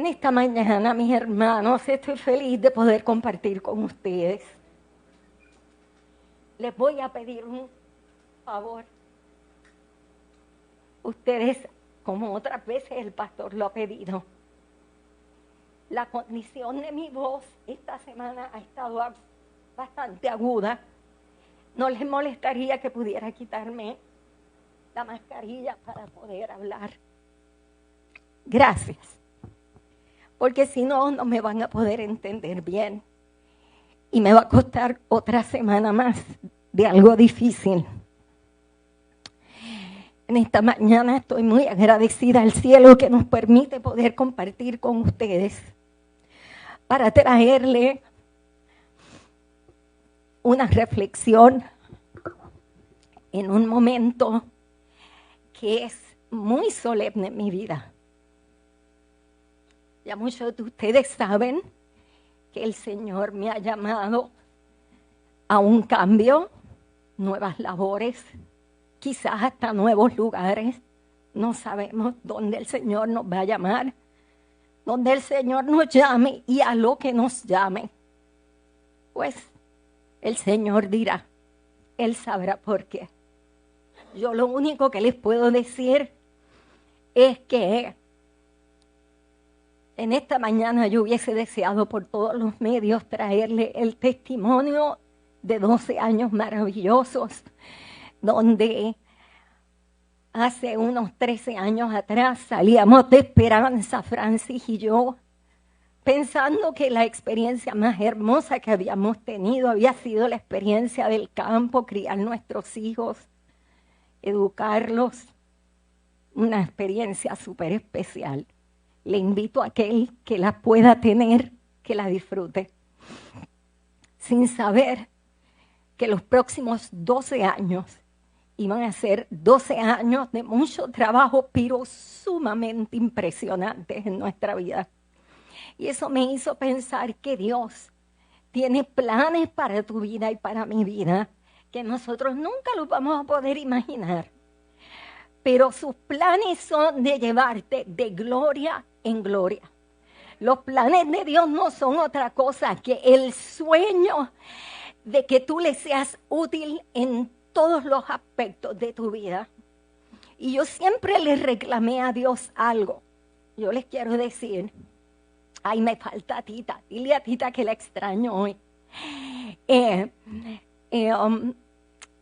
En esta mañana, mis hermanos, estoy feliz de poder compartir con ustedes. Les voy a pedir un favor. Ustedes, como otras veces el pastor lo ha pedido, la condición de mi voz esta semana ha estado bastante aguda. No les molestaría que pudiera quitarme la mascarilla para poder hablar. Gracias. Porque si no, no me van a poder entender bien. Y me va a costar otra semana más de algo difícil. En esta mañana estoy muy agradecida al cielo que nos permite poder compartir con ustedes para traerle una reflexión en un momento que es muy solemne en mi vida. Ya muchos de ustedes saben que el Señor me ha llamado a un cambio, nuevas labores, quizás hasta nuevos lugares. No sabemos dónde el Señor nos va a llamar, donde el Señor nos llame y a lo que nos llame. Pues el Señor dirá, Él sabrá por qué. Yo lo único que les puedo decir es que en esta mañana yo hubiese deseado por todos los medios traerle el testimonio de 12 años maravillosos, donde hace unos 13 años atrás salíamos de Esperanza, Francis y yo, pensando que la experiencia más hermosa que habíamos tenido había sido la experiencia del campo, criar nuestros hijos, educarlos, una experiencia súper especial. Le invito a aquel que la pueda tener, que la disfrute, sin saber que los próximos 12 años iban a ser 12 años de mucho trabajo, pero sumamente impresionantes en nuestra vida. Y eso me hizo pensar que Dios tiene planes para tu vida y para mi vida, que nosotros nunca los vamos a poder imaginar. Pero sus planes son de llevarte de gloria en gloria. Los planes de Dios no son otra cosa que el sueño de que tú le seas útil en todos los aspectos de tu vida. Y yo siempre le reclamé a Dios algo. Yo les quiero decir, ay, me falta Tita, dile a Tita que la extraño hoy.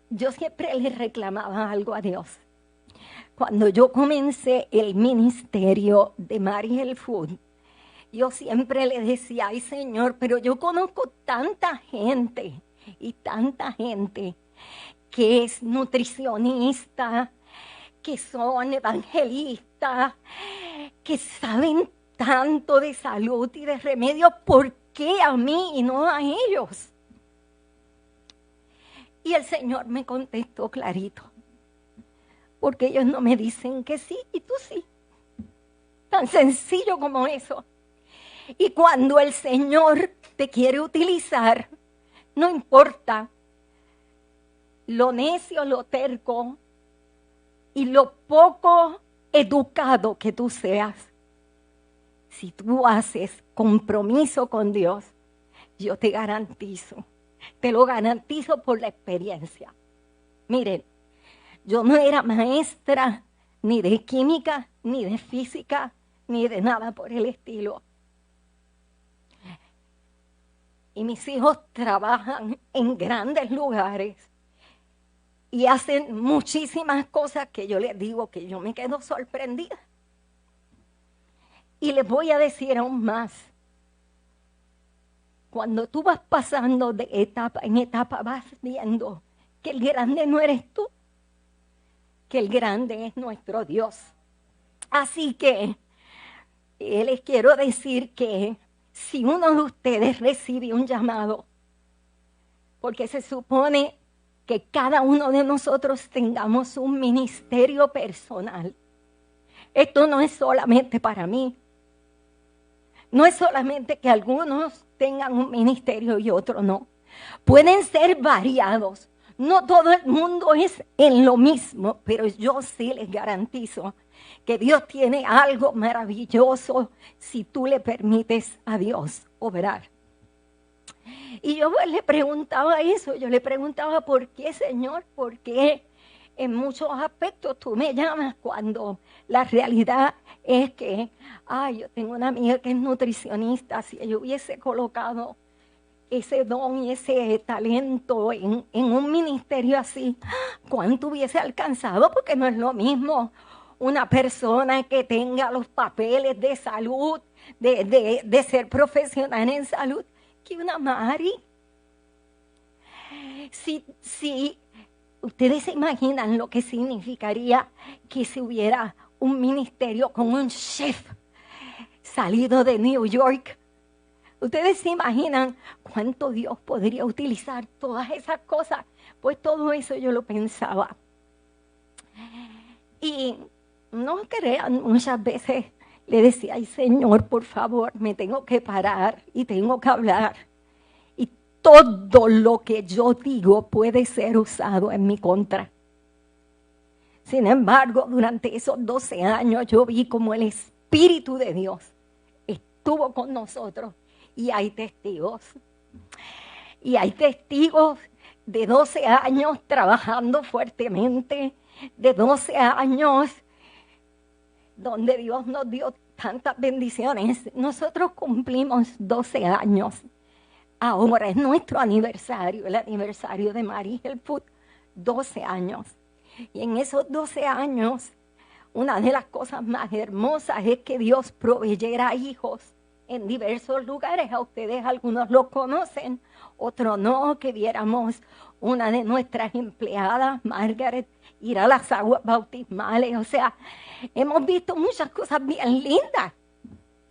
Yo siempre le reclamaba algo a Dios. Cuando yo comencé el ministerio de Mariel Food, yo siempre le decía, ay Señor, pero yo conozco tanta gente y tanta gente que es nutricionista, que son evangelistas, que saben tanto de salud y de remedios, ¿por qué a mí y no a ellos? Y el Señor me contestó clarito. Porque ellos no me dicen que sí y tú sí. Tan sencillo como eso. Y cuando el Señor te quiere utilizar, no importa lo necio, lo terco y lo poco educado que tú seas. Si tú haces compromiso con Dios, yo te garantizo, te lo garantizo por la experiencia. Miren, yo no era maestra ni de química, ni de física, ni de nada por el estilo. Y mis hijos trabajan en grandes lugares y hacen muchísimas cosas que yo les digo que yo me quedo sorprendida. Y les voy a decir aún más. Cuando tú vas pasando de etapa en etapa, vas viendo que el grande no eres tú, que el grande es nuestro Dios. Así que les quiero decir que si uno de ustedes recibe un llamado, porque se supone que cada uno de nosotros tengamos un ministerio personal. Esto no es solamente para mí. No es solamente que algunos tengan un ministerio y otros no. Pueden ser variados. No todo el mundo es en lo mismo, pero yo sí les garantizo que Dios tiene algo maravilloso si tú le permites a Dios obrar. Y yo le preguntaba eso, yo le preguntaba, ¿por qué, Señor? ¿Por qué en muchos aspectos tú me llamas cuando la realidad es que, yo tengo una amiga que es nutricionista, si ella hubiese colocado ese don y ese talento en un ministerio así, ¿cuánto hubiese alcanzado? Porque no es lo mismo una persona que tenga los papeles de salud, de ser profesional en salud, que una Mari. Si ustedes se imaginan lo que significaría que si hubiera un ministerio con un chef salido de New York, ustedes se imaginan cuánto Dios podría utilizar todas esas cosas. Pues todo eso yo lo pensaba. Y no crean, muchas veces le decía, ay Señor, por favor, me tengo que parar y tengo que hablar. Y todo lo que yo digo puede ser usado en mi contra. Sin embargo, durante esos 12 años yo vi como el Espíritu de Dios estuvo con nosotros. Y hay testigos. Y hay testigos de 12 años trabajando fuertemente, de 12 años donde Dios nos dio tantas bendiciones. Nosotros cumplimos 12 años. Ahora es nuestro aniversario, el aniversario de Mary Health Food, 12 años. Y en esos 12 años, una de las cosas más hermosas es que Dios proveyera hijos en diversos lugares. A ustedes algunos los conocen, otros no, que viéramos una de nuestras empleadas, Margaret, ir a las aguas bautismales. O sea, hemos visto muchas cosas bien lindas,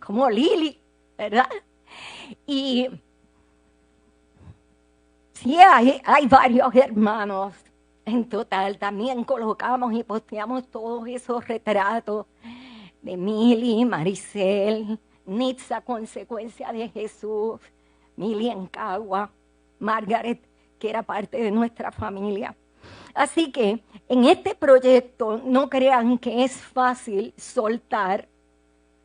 como Lili, ¿verdad? Y sí, hay varios hermanos en total. También colocamos y posteamos todos esos retratos de Mili, Maricel, Nitza, consecuencia de Jesús, Mili en Cagua, Margaret, que era parte de nuestra familia. Así que en este proyecto no crean que es fácil soltar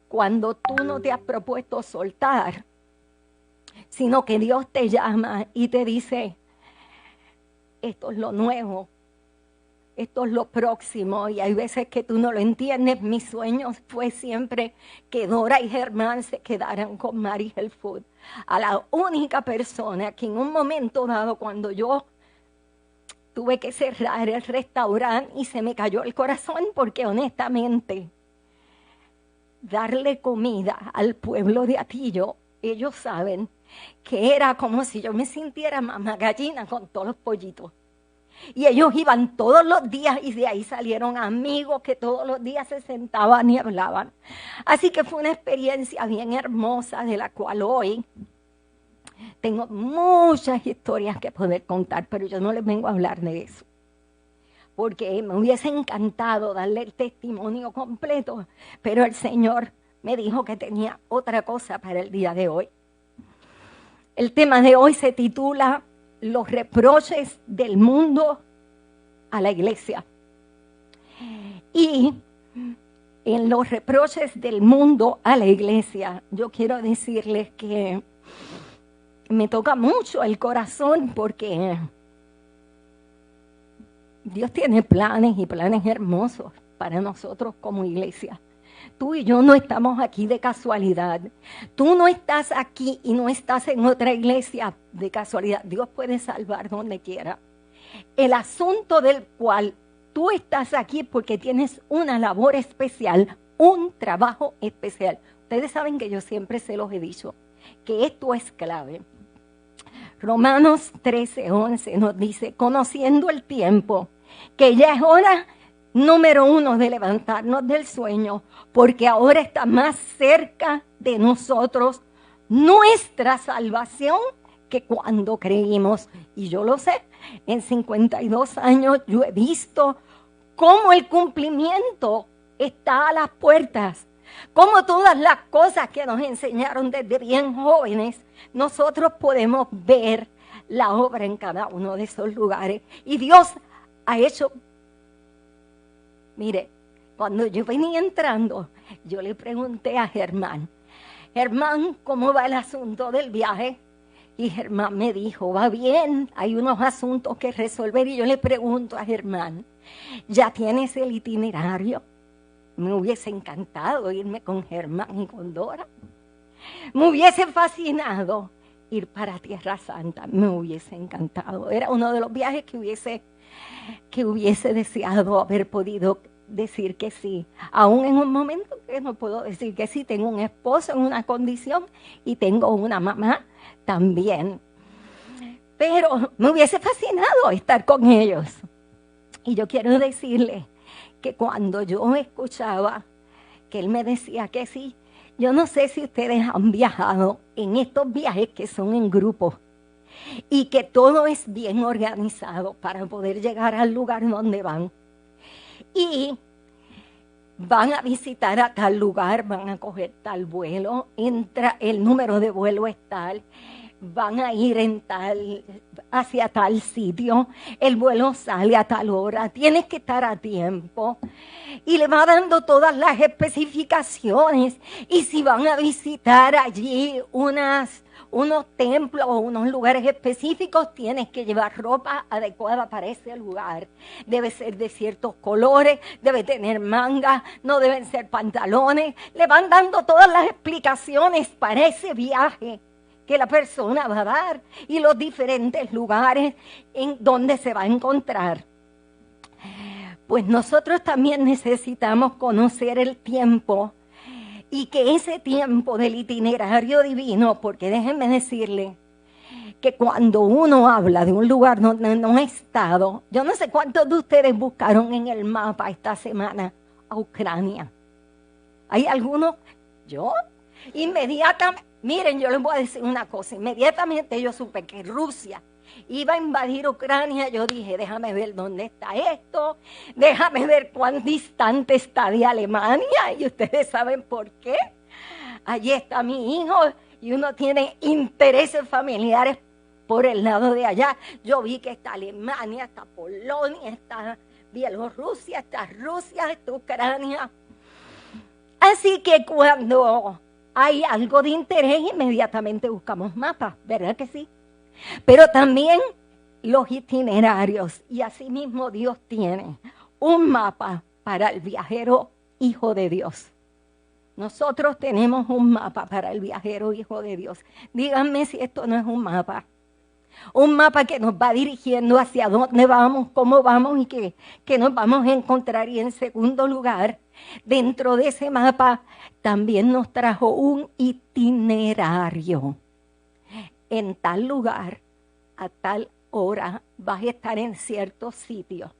cuando tú no te has propuesto soltar, sino que Dios te llama y te dice, esto es lo nuevo, esto es lo próximo, y hay veces que tú no lo entiendes. Mi sueño fue siempre que Dora y Germán se quedaran con Mary Health Food. A la única persona que en un momento dado, cuando yo tuve que cerrar el restaurante y se me cayó el corazón, porque honestamente, darle comida al pueblo de Atillo, ellos saben que era como si yo me sintiera mamá gallina con todos los pollitos. Y ellos iban todos los días y de ahí salieron amigos que todos los días se sentaban y hablaban. Así que fue una experiencia bien hermosa, de la cual hoy tengo muchas historias que poder contar, pero yo no les vengo a hablar de eso, porque me hubiese encantado darle el testimonio completo, pero el Señor me dijo que tenía otra cosa para el día de hoy. El tema de hoy se titula Los reproches del mundo a la iglesia. Y en los reproches del mundo a la iglesia, yo quiero decirles que me toca mucho el corazón, porque Dios tiene planes y planes hermosos para nosotros como iglesia. Tú y yo no estamos aquí de casualidad. Tú no estás aquí y no estás en otra iglesia de casualidad. Dios puede salvar donde quiera. El asunto del cual tú estás aquí es porque tienes una labor especial, un trabajo especial. Ustedes saben que yo siempre se los he dicho, que esto es clave. Romanos 13:11 nos dice, conociendo el tiempo, que ya es hora número 1 de levantarnos del sueño, porque ahora está más cerca de nosotros nuestra salvación que cuando creímos. Y yo lo sé, en 52 años yo he visto cómo el cumplimiento está a las puertas, cómo todas las cosas que nos enseñaron desde bien jóvenes, nosotros podemos ver la obra en cada uno de esos lugares. Y Dios ha hecho, mire, Cuando yo venía entrando, yo le pregunté a Germán, Germán, ¿cómo va el asunto del viaje? Y Germán me dijo, va bien, hay unos asuntos que resolver. Y yo le pregunto a Germán, ¿ya tienes el itinerario? Me hubiese encantado irme con Germán y con Dora. Me hubiese fascinado ir para Tierra Santa, me hubiese encantado. Era uno de los viajes que hubiese deseado haber podido decir que sí. Aún en un momento que no puedo decir que sí, tengo un esposo en una condición y tengo una mamá también. Pero me hubiese fascinado estar con ellos. Y yo quiero decirle que cuando yo escuchaba que él me decía que sí, yo no sé si ustedes han viajado en estos viajes que son en grupo y que todo es bien organizado para poder llegar al lugar donde van. Y van a visitar a tal lugar, van a coger tal vuelo, el número de vuelo es tal, van a ir hacia tal sitio, el vuelo sale a tal hora, tienes que estar a tiempo. Y le va dando todas las especificaciones. Y si van a visitar allí unos templos o unos lugares específicos, tienes que llevar ropa adecuada para ese lugar. Debe ser de ciertos colores, debe tener mangas, no deben ser pantalones. Le van dando todas las explicaciones para ese viaje que la persona va a dar y los diferentes lugares en donde se va a encontrar. Pues nosotros también necesitamos conocer el tiempo y que ese tiempo del itinerario divino, porque déjenme decirle que cuando uno habla de un lugar donde no ha estado, yo no sé cuántos de ustedes buscaron en el mapa esta semana a Ucrania. ¿Hay algunos? Yo inmediatamente, miren, yo les voy a decir una cosa, inmediatamente yo supe que Rusia iba a invadir Ucrania. Yo dije, déjame ver dónde está esto, déjame ver cuán distante está de Alemania, y ustedes saben por qué. Allí está mi hijo y uno tiene intereses familiares por el lado de allá. Yo vi que está Alemania, está Polonia, está Bielorrusia, está Rusia, está Ucrania. Así que cuando hay algo de interés, inmediatamente buscamos mapas, ¿verdad que sí? Pero también los itinerarios, y asimismo Dios tiene un mapa para el viajero hijo de Dios. Nosotros tenemos un mapa para el viajero hijo de Dios. Díganme si esto no es un mapa. Un mapa que nos va dirigiendo hacia dónde vamos, cómo vamos y que nos vamos a encontrar. Y en segundo lugar, dentro de ese mapa también nos trajo un itinerario. En tal lugar, a tal hora, vas a estar en cierto sitio.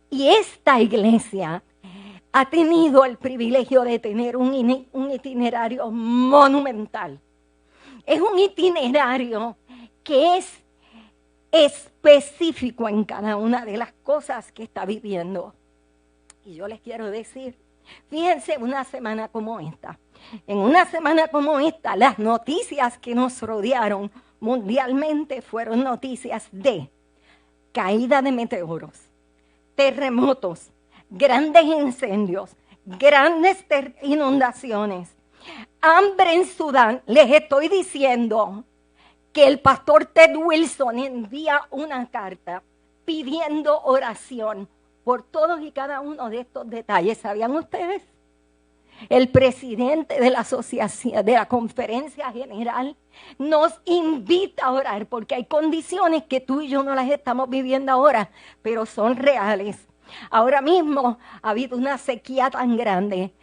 Y esta iglesia ha tenido el privilegio de tener un itinerario monumental. Es un itinerario que es específico en cada una de las cosas que está viviendo. Y yo les quiero decir, fíjense, una semana como esta. En una semana como esta, las noticias que nos rodearon mundialmente fueron noticias de caída de meteoros, terremotos, grandes incendios, grandes inundaciones, hambre en Sudán. Les estoy diciendo que el pastor Ted Wilson envía una carta pidiendo oración por todos y cada uno de estos detalles. ¿Sabían ustedes? El presidente de la asociación, de la conferencia general, nos invita a orar porque hay condiciones que tú y yo no las estamos viviendo ahora, pero son reales. Ahora mismo ha habido una sequía tan grande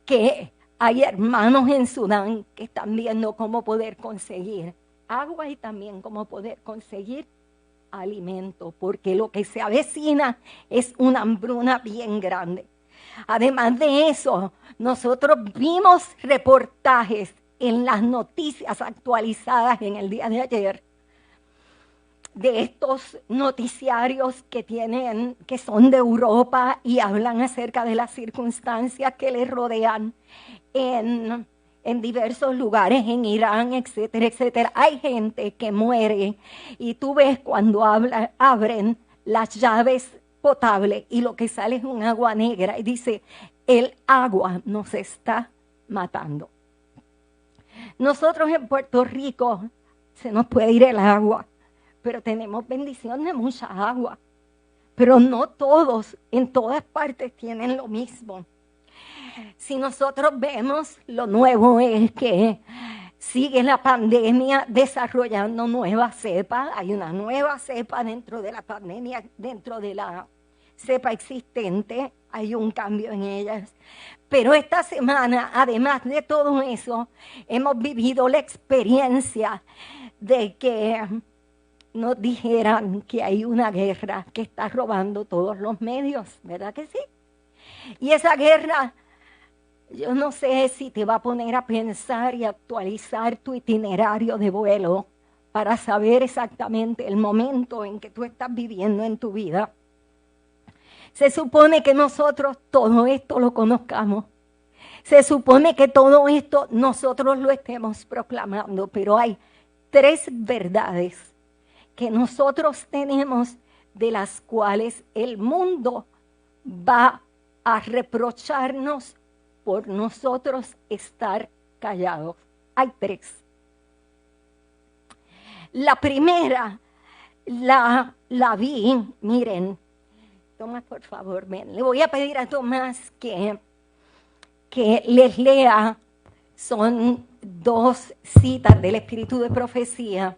que hay hermanos en Sudán que están viendo cómo poder conseguir agua y también cómo poder conseguir alimento, porque lo que se avecina es una hambruna bien grande. Además de eso, nosotros vimos reportajes en las noticias actualizadas en el día de ayer de estos noticiarios que son de Europa y hablan acerca de las circunstancias que les rodean en diversos lugares, en Irán, etcétera, etcétera. Hay gente que muere y tú ves cuando abren las llaves potable y lo que sale es un agua negra. Y dice, el agua nos está matando. Nosotros en Puerto Rico se nos puede ir el agua, pero tenemos bendición de mucha agua. Pero no todos, en todas partes tienen lo mismo. Si nosotros vemos, lo nuevo es que sigue la pandemia desarrollando nuevas cepas. Hay una nueva cepa dentro de la pandemia, dentro de la cepa existente. Hay un cambio en ellas. Pero esta semana, además de todo eso, hemos vivido la experiencia de que nos dijeran que hay una guerra que está robando todos los medios, ¿verdad que sí? Y esa guerra, yo no sé si te va a poner a pensar y actualizar tu itinerario de vuelo para saber exactamente el momento en que tú estás viviendo en tu vida. Se supone que nosotros todo esto lo conozcamos. Se supone que todo esto nosotros lo estemos proclamando, pero hay 3 verdades que nosotros tenemos de las cuales el mundo va a reprocharnos por nosotros estar callados. Hay 3. La primera la vi, miren, Tomás, por favor, ven. Le voy a pedir a Tomás que les lea, son 2 citas del Espíritu de Profecía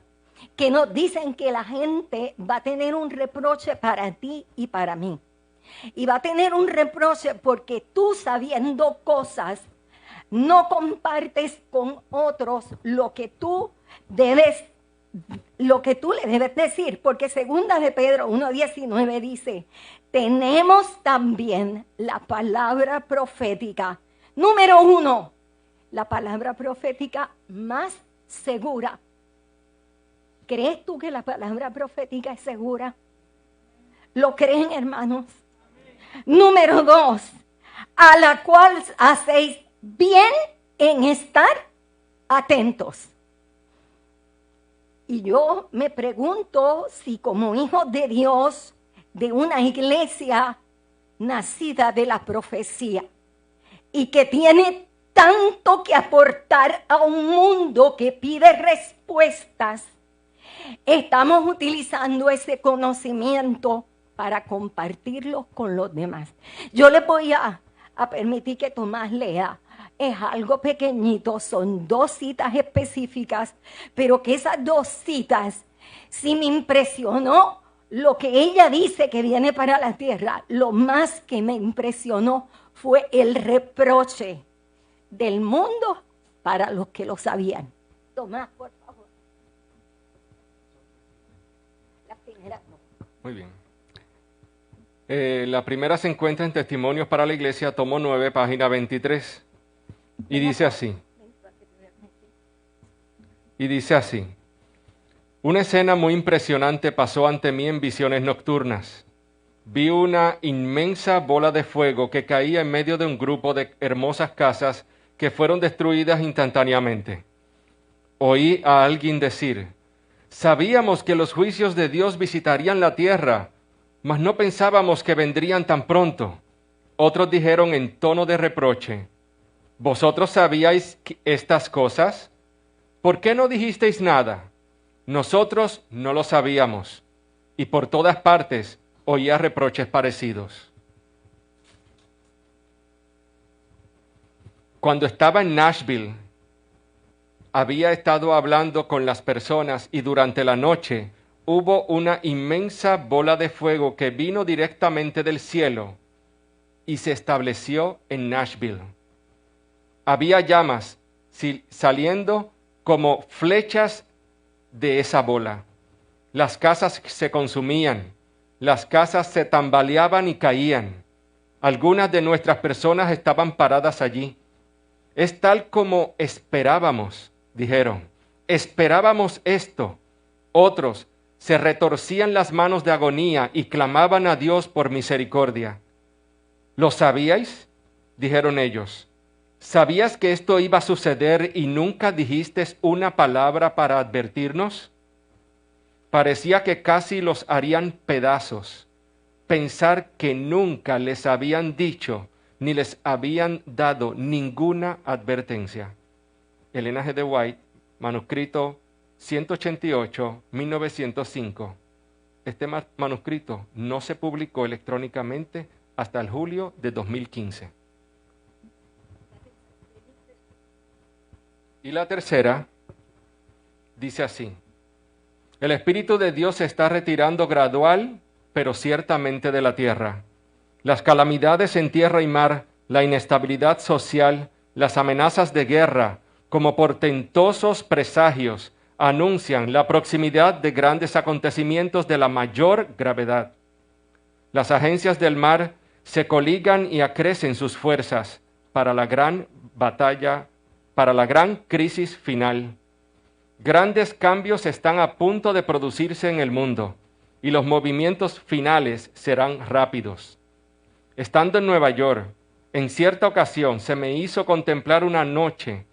que nos dicen que la gente va a tener un reproche para ti y para mí. Y va a tener un reproche porque tú, sabiendo cosas, no compartes con otros lo que tú le debes decir. Porque segunda de Pedro 1:19 dice, tenemos también la palabra profética. Número 1, la palabra profética más segura. ¿Crees tú que la palabra profética es segura? ¿Lo creen, hermanos? Número 2, a la cual hacéis bien en estar atentos. Y yo me pregunto si como hijos de Dios, de una iglesia nacida de la profecía y que tiene tanto que aportar a un mundo que pide respuestas, estamos utilizando ese conocimiento para compartirlo con los demás. Yo les voy a permitir que Tomás lea. Es algo pequeñito, son 2 citas específicas, pero que esas 2 citas sí me impresionó lo que ella dice que viene para la tierra. Lo más que me impresionó fue el reproche del mundo para los que lo sabían. Tomás, por favor. La primera no. Muy bien. La primera se encuentra en Testimonios para la Iglesia, tomo 9, página 23. Y dice así. Una escena muy impresionante pasó ante mí en visiones nocturnas. Vi una inmensa bola de fuego que caía en medio de un grupo de hermosas casas que fueron destruidas instantáneamente. Oí a alguien decir, sabíamos que los juicios de Dios visitarían la tierra, mas no pensábamos que vendrían tan pronto. Otros dijeron en tono de reproche, ¿vosotros sabíais estas cosas? ¿Por qué no dijisteis nada? Nosotros no lo sabíamos, y por todas partes oía reproches parecidos. Cuando estaba en Nashville, había estado hablando con las personas y durante la noche hubo una inmensa bola de fuego que vino directamente del cielo y se estableció en Nashville. Había llamas saliendo como flechas de esa bola. Las casas se consumían, las casas se tambaleaban y caían. Algunas de nuestras personas estaban paradas allí. Es tal como esperábamos, dijeron. Esperábamos esto. Otros se retorcían las manos de agonía y clamaban a Dios por misericordia. ¿Lo sabíais? Dijeron ellos. ¿Sabías que esto iba a suceder y nunca dijiste una palabra para advertirnos? Parecía que casi los harían pedazos. pensar que nunca les habían dicho ni les habían dado ninguna advertencia. Elena G. de White, manuscrito 188, 1905. Este manuscrito no se publicó electrónicamente hasta el julio de 2015. Y la tercera dice así: el Espíritu de Dios se está retirando gradual, pero ciertamente de la tierra. Las calamidades en tierra y mar, la inestabilidad social, las amenazas de guerra, como portentosos presagios, anuncian la proximidad de grandes acontecimientos de la mayor gravedad. Las agencias del mar se coligan y acrecen sus fuerzas para la gran batalla, para la gran crisis final. Grandes cambios están a punto de producirse en el mundo y los movimientos finales serán rápidos. Estando en Nueva York, en cierta ocasión se me hizo contemplar una noche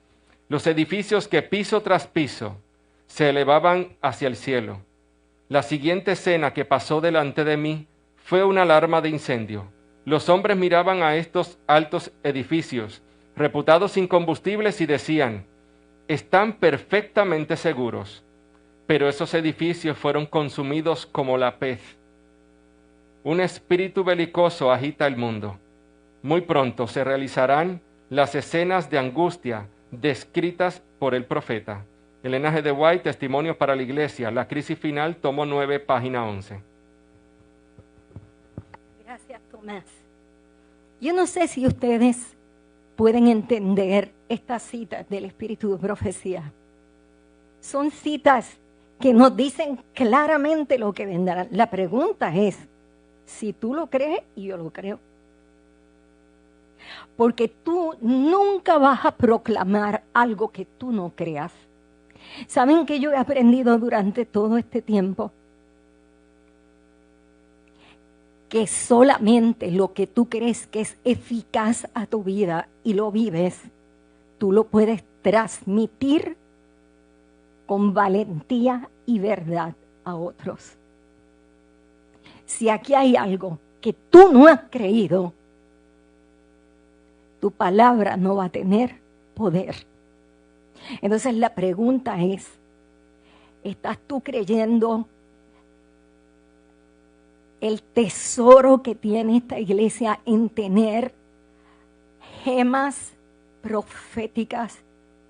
los edificios que piso tras piso se elevaban hacia el cielo. La siguiente escena que pasó delante de mí fue una alarma de incendio. Los hombres miraban a estos altos edificios, reputados incombustibles, y decían: están perfectamente seguros, pero esos edificios fueron consumidos como la pez. Un espíritu belicoso agita el mundo. Muy pronto se realizarán las escenas de angustia descritas por el profeta. Elena G. de White, Testimonio para la Iglesia, La crisis final, tomo 9, página 11. Gracias, Tomás. Yo no sé si ustedes pueden entender estas citas del Espíritu de Profecía. Son citas que nos dicen claramente lo que vendrá. La pregunta es si tú lo crees y yo lo creo. Porque tú nunca vas a proclamar algo que tú no creas. ¿Saben qué yo he aprendido durante todo este tiempo? Que solamente lo que tú crees que es eficaz a tu vida y lo vives, tú lo puedes transmitir con valentía y verdad a otros. Si aquí hay algo que tú no has creído, tu palabra no va a tener poder. Entonces la pregunta es, ¿estás tú creyendo el tesoro que tiene esta iglesia en tener gemas proféticas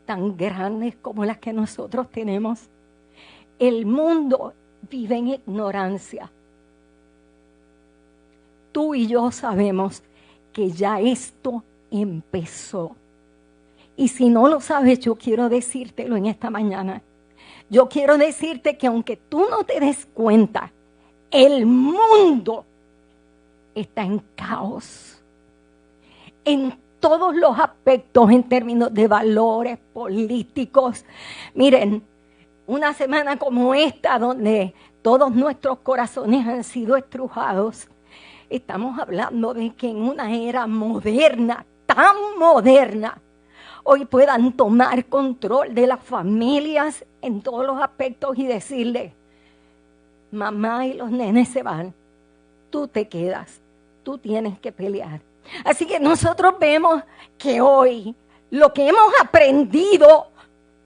tan grandes como las que nosotros tenemos? El mundo vive en ignorancia. Tú y yo sabemos que ya esto empezó. Y si no lo sabes, yo quiero decírtelo en esta mañana. Yo quiero decirte que aunque tú no te des cuenta, el mundo está en caos. En todos los aspectos, en términos de valores políticos. Miren, una semana como esta, donde todos nuestros corazones han sido estrujados, estamos hablando de que en una era moderna, tan moderna, hoy puedan tomar control de las familias en todos los aspectos y decirle: mamá y los nenes se van, tú te quedas, tú tienes que pelear. Así que nosotros vemos que hoy lo que hemos aprendido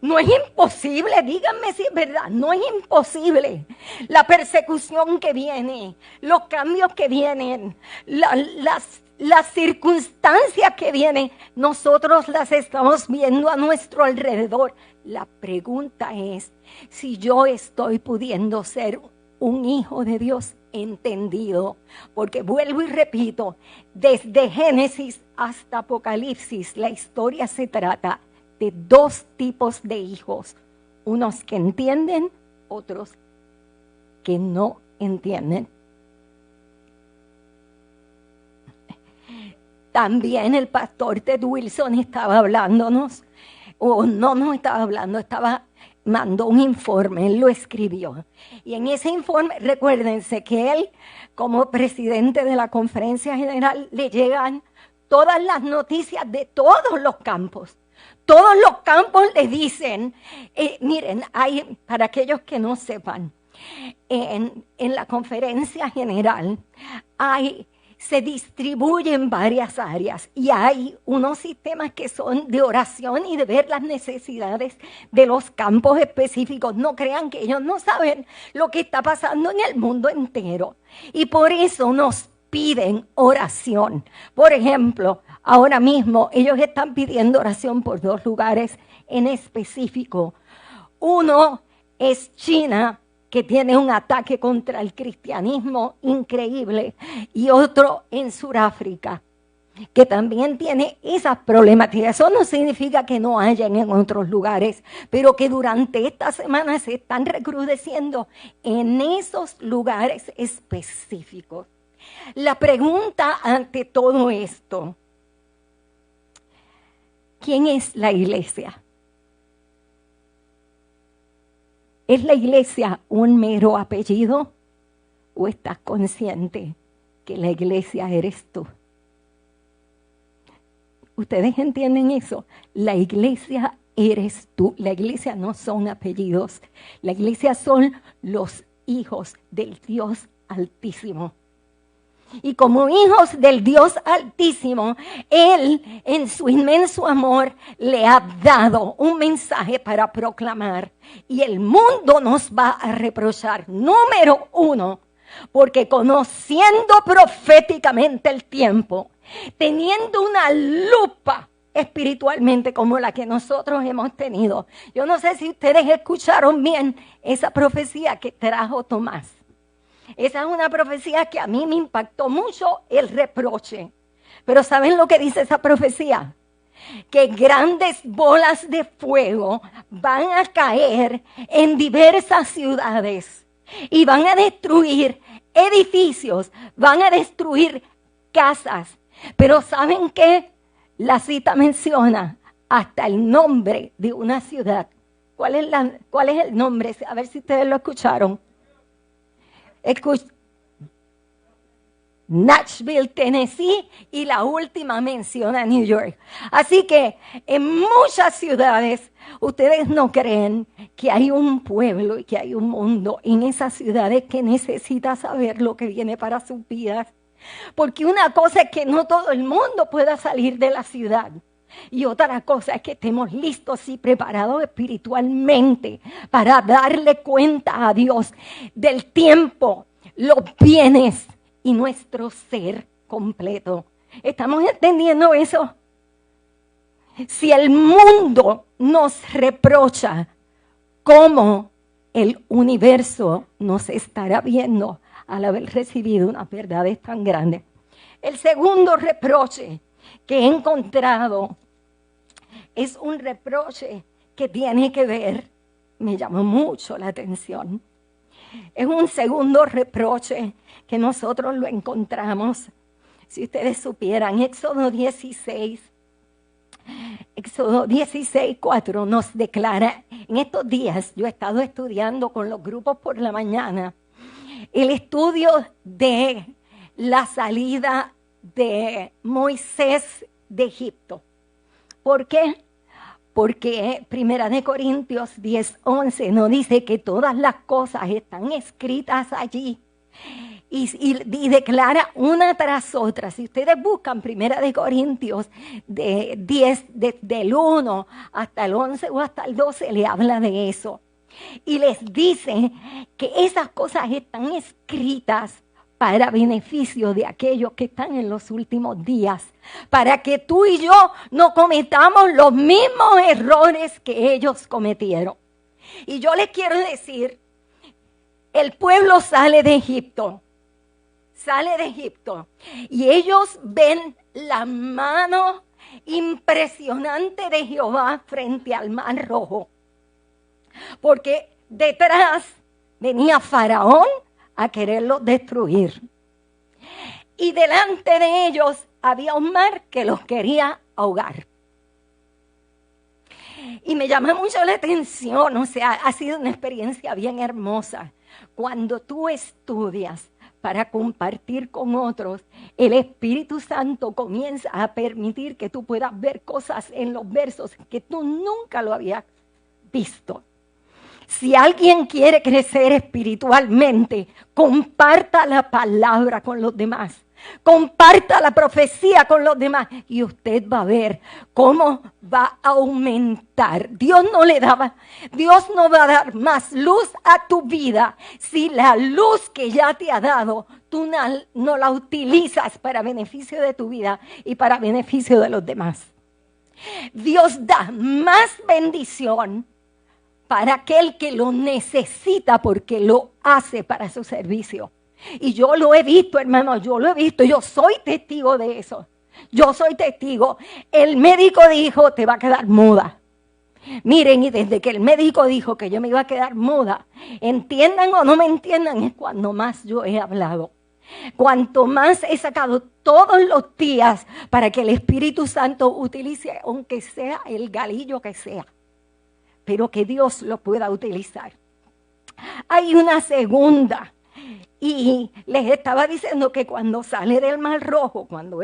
no es imposible, díganme si es verdad, no es imposible. La persecución que viene, los cambios que vienen, las circunstancias que vienen, nosotros las estamos viendo a nuestro alrededor. La pregunta es si yo estoy pudiendo ser un hijo de Dios entendido, porque vuelvo y repito, desde Génesis hasta Apocalipsis, la historia se trata de dos tipos de hijos, unos que entienden, otros que no entienden. También el pastor Ted Wilson estaba hablándonos, o no nos estaba hablando, mandó un informe, él lo escribió. Y en ese informe, recuérdense que él, como presidente de la Conferencia General, le llegan todas las noticias de todos los campos. Todos los campos le dicen, miren, para aquellos que no sepan, en la conferencia general se distribuyen varias áreas y hay unos sistemas que son de oración y de ver las necesidades de los campos específicos. No crean que ellos no saben lo que está pasando en el mundo entero y por eso nos piden oración. Por ejemplo, ahora mismo ellos están pidiendo oración por 2 lugares en específico. Uno es China, que tiene un ataque contra el cristianismo increíble, y otro en Sudáfrica, que también tiene esas problemáticas. Eso no significa que no hayan en otros lugares, pero que durante esta semana se están recrudeciendo en esos lugares específicos. La pregunta ante todo esto: ¿quién es la iglesia? ¿Es la iglesia un mero apellido o estás consciente que la iglesia eres tú? ¿Ustedes entienden eso? La iglesia eres tú. La iglesia no son apellidos. La iglesia son los hijos del Dios Altísimo. Y como hijos del Dios Altísimo, Él en su inmenso amor le ha dado un mensaje para proclamar. Y el mundo nos va a reprochar, número 1, porque conociendo proféticamente el tiempo, teniendo una lupa espiritualmente como la que nosotros hemos tenido. Yo no sé si ustedes escucharon bien esa profecía que trajo Tomás. Esa es una profecía que a mí me impactó mucho, el reproche. Pero ¿saben lo que dice esa profecía? Que grandes bolas de fuego van a caer en diversas ciudades y van a destruir edificios, van a destruir casas. Pero ¿saben qué? La cita menciona hasta el nombre de una ciudad. ¿Cuál es el nombre? A ver si ustedes lo escucharon. Nashville, Tennessee, y la última menciona New York. Así que en muchas ciudades ustedes no creen que hay un pueblo y que hay un mundo en esas ciudades que necesita saber lo que viene para sus vidas. Porque una cosa es que no todo el mundo pueda salir de la ciudad. Y otra cosa es que estemos listos y preparados espiritualmente para darle cuenta a Dios del tiempo, los bienes y nuestro ser completo. ¿Estamos entendiendo eso? Si el mundo nos reprocha, ¿cómo el universo nos estará viendo al haber recibido unas verdades tan grandes? El segundo reproche que he encontrado es un reproche que tiene que ver, me llamó mucho la atención. Es un segundo reproche que nosotros lo encontramos, si ustedes supieran, Éxodo 16:4 nos declara, en estos días yo he estado estudiando con los grupos por la mañana, el estudio de la salida de Moisés de Egipto. ¿Por qué? Porque 1 Corintios 10:11 nos dice que todas las cosas están escritas allí y declara una tras otra. Si ustedes buscan 1 Corintios de 10, desde el 1 hasta el 11 o hasta el 12, le habla de eso. Y les dice que esas cosas están escritas para beneficio de aquellos que están en los últimos días, para que tú y yo no cometamos los mismos errores que ellos cometieron. Y yo les quiero decir, el pueblo sale de Egipto, y ellos ven la mano impresionante de Jehová frente al Mar Rojo, porque detrás venía Faraón a quererlos destruir. Y delante de ellos había un mar que los quería ahogar. Y me llama mucho la atención, o sea, ha sido una experiencia bien hermosa. Cuando tú estudias para compartir con otros, el Espíritu Santo comienza a permitir que tú puedas ver cosas en los versos que tú nunca lo habías visto. Si alguien quiere crecer espiritualmente, comparta la palabra con los demás. Comparta la profecía con los demás y usted va a ver cómo va a aumentar. Dios no va a dar más luz a tu vida si la luz que ya te ha dado tú no la utilizas para beneficio de tu vida y para beneficio de los demás. Dios da más bendición para aquel que lo necesita porque lo hace para su servicio. Y yo lo he visto, hermano, yo soy testigo de eso. Yo soy testigo. El médico dijo, te va a quedar muda. Miren, y desde que el médico dijo que yo me iba a quedar muda, entiendan o no me entiendan, es cuando más yo he hablado. Cuanto más he sacado todos los días para que el Espíritu Santo utilice, aunque sea el galillo que sea, pero que Dios lo pueda utilizar. Hay una segunda. Y les estaba diciendo que cuando sale del Mar Rojo, cuando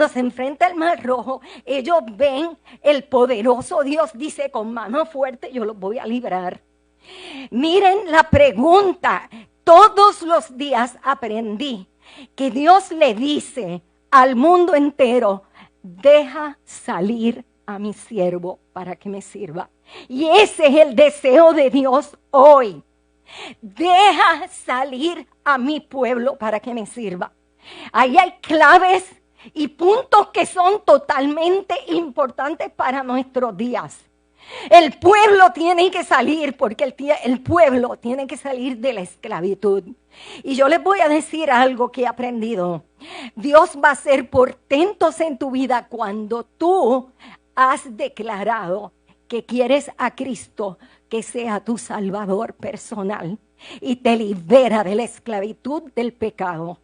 se enfrenta al Mar Rojo, ellos ven el poderoso Dios, dice, con mano fuerte yo los voy a librar. Miren la pregunta, todos los días aprendí que Dios le dice al mundo entero, deja salir a mi siervo para que me sirva. Y ese es el deseo de Dios hoy. Deja salir a mi pueblo para que me sirva. Ahí hay claves y puntos que son totalmente importantes para nuestros días. El pueblo tiene que salir porque el pueblo tiene que salir de la esclavitud. Y yo les voy a decir algo que he aprendido. Dios va a hacer portentos en tu vida cuando tú has declarado que quieres a Cristo que sea tu Salvador personal y te libera de la esclavitud del pecado.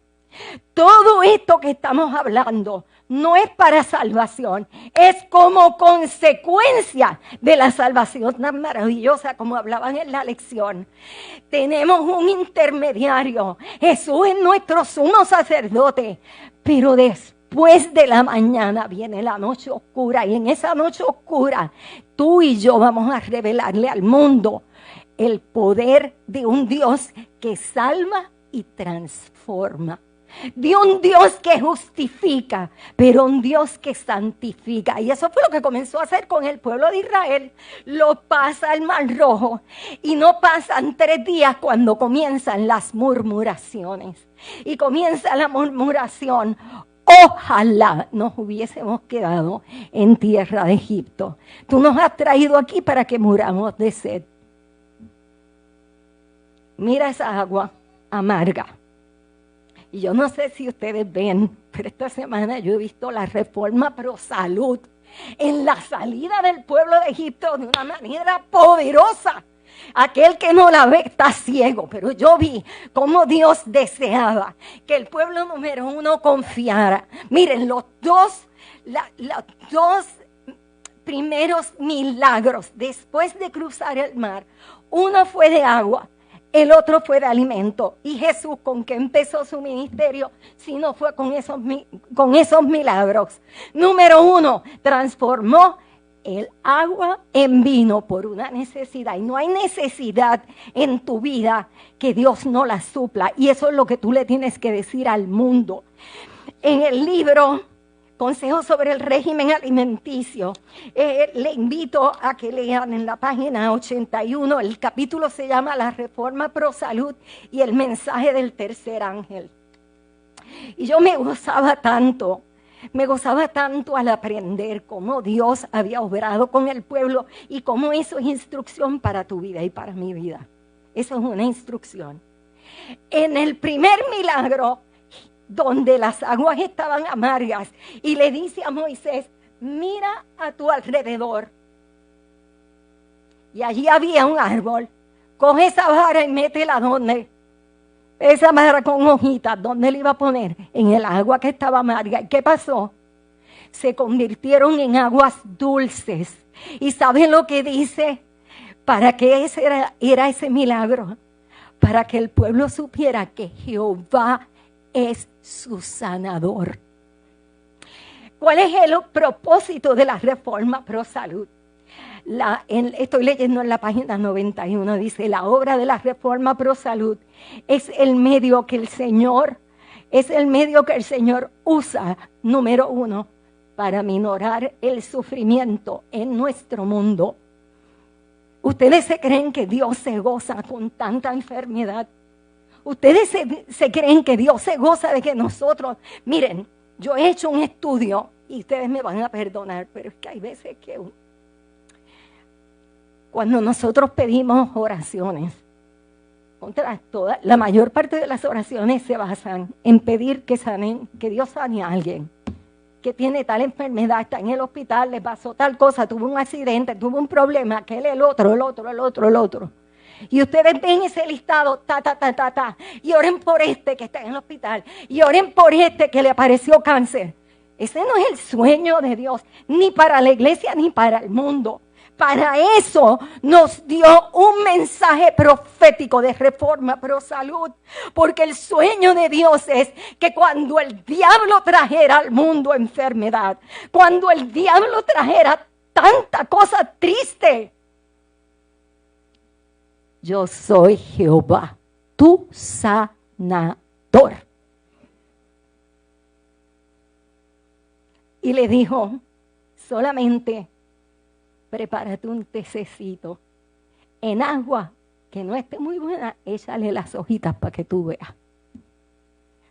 Todo esto que estamos hablando no es para salvación, es como consecuencia de la salvación tan maravillosa como hablaban en la lección. Tenemos un intermediario, Jesús es nuestro sumo sacerdote, pero después de la mañana viene la noche oscura y en esa noche oscura tú y yo vamos a revelarle al mundo el poder de un Dios que salva y transforma. De un Dios que justifica, pero un Dios que santifica. Y eso fue lo que comenzó a hacer con el pueblo de Israel. Lo pasa al Mar Rojo y no pasan 3 días cuando comienzan las murmuraciones. Y comienza la murmuración. Ojalá nos hubiésemos quedado en tierra de Egipto. Tú nos has traído aquí para que muramos de sed. Mira esa agua amarga. Y yo no sé si ustedes ven, pero esta semana yo he visto la reforma pro salud en la salida del pueblo de Egipto de una manera poderosa. Aquel que no la ve está ciego, pero yo vi cómo Dios deseaba que el pueblo número 1 confiara. Miren, los dos primeros milagros después de cruzar el mar, uno fue de agua, el otro fue de alimento. Y Jesús, ¿con qué empezó su ministerio? Si no fue con esos milagros. Número 1, transformó el agua en vino por una necesidad. Y no hay necesidad en tu vida que Dios no la supla. Y eso es lo que tú le tienes que decir al mundo. En el libro Consejos sobre el régimen alimenticio, le invito a que lean en la página 81, el capítulo se llama La Reforma Pro Salud y el mensaje del tercer ángel. Y yo me gozaba tanto al aprender cómo Dios había obrado con el pueblo y cómo eso es instrucción para tu vida y para mi vida. Eso es una instrucción. En el primer milagro, donde las aguas estaban amargas, y le dice a Moisés, mira a tu alrededor. Y allí había un árbol. Coge esa vara y métela donde. Esa vara con hojitas, ¿dónde le iba a poner? En el agua que estaba amarga. ¿Y qué pasó? Se convirtieron en aguas dulces. ¿Y saben lo que dice? ¿Para qué era ese milagro? Para que el pueblo supiera que Jehová es su sanador. ¿Cuál es el propósito de la reforma pro salud? Estoy leyendo en la página 91, dice, la obra de la Reforma Pro Salud es el medio que el Señor usa, número 1, para minorar el sufrimiento en nuestro mundo. ¿Ustedes se creen que Dios se goza con tanta enfermedad? ¿Ustedes se creen que Dios se goza de que nosotros... Miren, yo he hecho un estudio, y ustedes me van a perdonar, pero es que hay veces que... Cuando nosotros pedimos oraciones, la mayor parte de las oraciones se basan en pedir que Dios sane a alguien que tiene tal enfermedad, está en el hospital, le pasó tal cosa, tuvo un accidente, tuvo un problema, aquel, el otro. Y ustedes ven ese listado, y oren por este que está en el hospital, y oren por este que le apareció cáncer. Ese no es el sueño de Dios, ni para la iglesia, ni para el mundo. Para eso nos dio un mensaje profético de Reforma Pro Salud, porque el sueño de Dios es que cuando el diablo trajera al mundo enfermedad, cuando el diablo trajera tanta cosa triste, yo soy Jehová, tu sanador. Y le dijo, solamente prepárate un tececito en agua que no esté muy buena, échale las hojitas para que tú veas.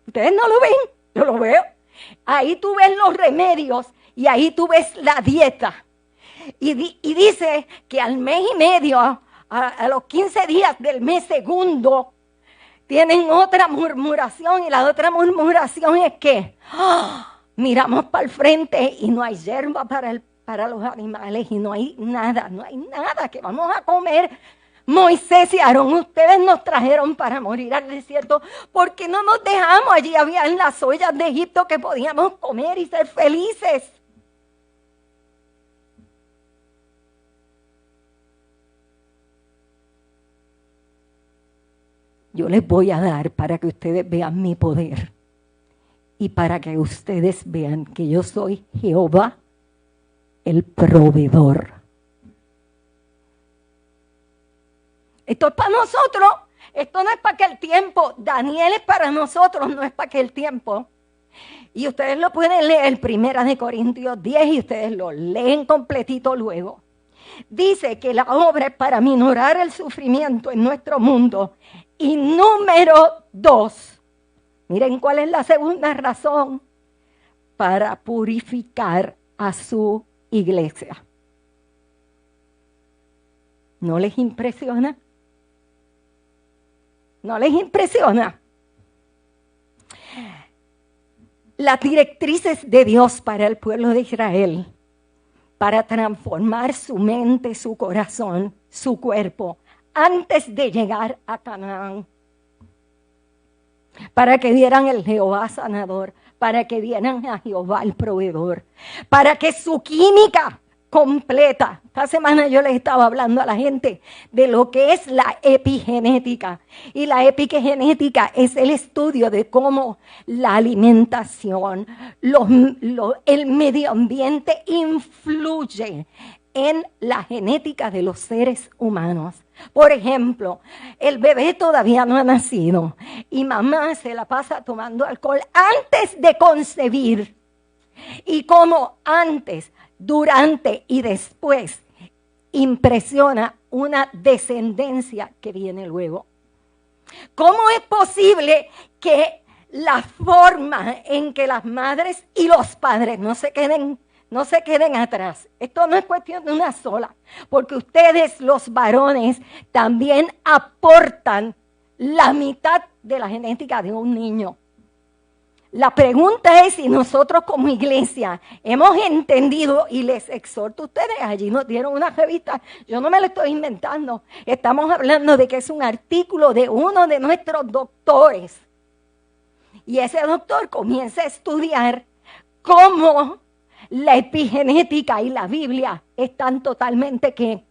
Ustedes no lo ven, yo lo veo. Ahí tú ves los remedios y ahí tú ves la dieta. Y dice que al mes y medio, a los 15 días del mes segundo, tienen otra murmuración, y la otra murmuración es que miramos para el frente y no hay hierba para los animales y no hay nada que vamos a comer. Moisés y Aarón, ustedes nos trajeron para morir al desierto, porque no nos dejamos, allí había en las ollas de Egipto que podíamos comer y ser felices. Yo les voy a dar para que ustedes vean mi poder y para que ustedes vean que yo soy Jehová, el proveedor. Esto es para nosotros, esto no es para aquel tiempo. Daniel es para nosotros, no es para aquel tiempo. Y ustedes lo pueden leer, 1 Corintios 10, y ustedes lo leen completito luego. Dice que la obra es para minorar el sufrimiento en nuestro mundo. Y número 2, miren cuál es la segunda razón, para purificar a su iglesia. ¿No les impresiona? ¿No les impresiona? Las directrices de Dios para el pueblo de Israel, para transformar su mente, su corazón, su cuerpo, antes de llegar a Canaán, para que vieran el Jehová sanador, para que vieran a Jehová el proveedor, para que su química completa. Esta semana yo les estaba hablando a la gente de lo que es la epigenética. Y la epigenética es el estudio de cómo la alimentación, el medio ambiente influye en la genética de los seres humanos. Por ejemplo, el bebé todavía no ha nacido y mamá se la pasa tomando alcohol antes de concebir. Y como antes, durante y después impresiona una descendencia que viene luego. ¿Cómo es posible que la forma en que las madres y los padres no se queden atrás? Esto no es cuestión de una sola, porque ustedes, los varones, también aportan la mitad de la genética de un niño. La pregunta es si nosotros como iglesia hemos entendido, y les exhorto a ustedes, allí nos dieron una revista, yo no me la estoy inventando, estamos hablando de que es un artículo de uno de nuestros doctores. Y ese doctor comienza a estudiar cómo la epigenética y la Biblia están totalmente ¿qué?